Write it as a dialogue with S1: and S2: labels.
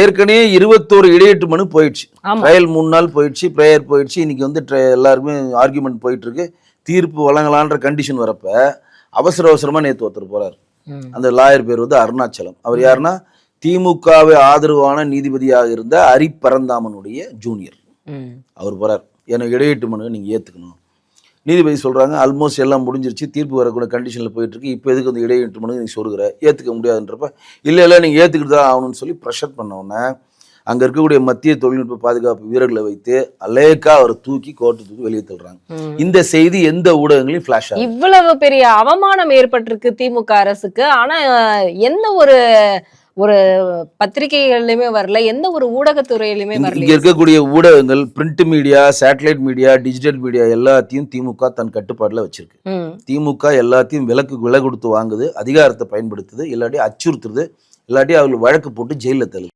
S1: ஏற்கனவே 21 இடையீட்டு மனு போயிடுச்சு. ட்ரையல் 3 நாள் போயிடுச்சு, ப்ரேயர் போயிடுச்சு. இன்னைக்கு வந்து எல்லாருக்குமே ஆர்கியூமெண்ட் போயிட்டு இருக்கு. தீர்ப்பு வழங்கலான்ற கண்டிஷன் வரப்ப அவசரமா நேற்று ஒருத்தர் போறாரு. அந்த லாயர் பேர் வந்து அருணாச்சலம். அவர் யாருன்னா திமுகவை ஆதரவான நீதிபதியாக இருந்த ஹரிபரந்தாமனுடைய ஜூனியர். அவர் போறார், எனக்கு இடையீட்டு மனு நீங்க ஏத்துக்கணும். நீதிபதி சொல்றாங்க ஆல்மோஸ்ட் எல்லாம் முடிஞ்சிருச்சு, தீர்ப்பு வரக்கூடிய கண்டிஷன்ல போயிட்டு இருக்கு, இப்போ எதுக்கு வந்து இடையீட்டு மனு நீ சொல்லுகிற, ஏத்துக்க முடியாதுன்றப்ப இல்ல நீங்க ஏத்துக்கிட்டு தான் ஆகணும்னு சொல்லி ப்ரெஷர் பண்ண உடனே அங்க இருக்கக்கூடிய மத்திய தொழில்நுட்ப பாதுகாப்பு வீரர்களை வைத்து அலேக்கா அவரை தூக்கி கோர்ட்டு வெளியே தள்ளுறாங்க. இந்த செய்தி எந்த ஊடகங்களையும் ஃபிளாஷ் ஆகும்.
S2: இவ்வளவு பெரிய அவமானம் ஏற்பட்டிருக்கு திமுக அரசுக்கு. ஆனா எந்த ஒரு பத்திரிகைகளிலுமே வரல, எந்த ஒரு ஊடகத்துறையிலுமே வரல.
S1: இங்க இருக்கக்கூடிய ஊடகங்கள், print media, satellite media, digital media எல்லாத்தையும் திமுக தன் கட்டுப்பாடுல வச்சிருக்கு. திமுக எல்லாத்தையும் விலை கொடுத்து வாங்குது, அதிகாரத்தை பயன்படுத்துது, இல்லாட்டி அச்சுறுத்துறது, இல்லாட்டி அவங்களுக்கு வழக்கு போட்டு ஜெயில தள்ளுது.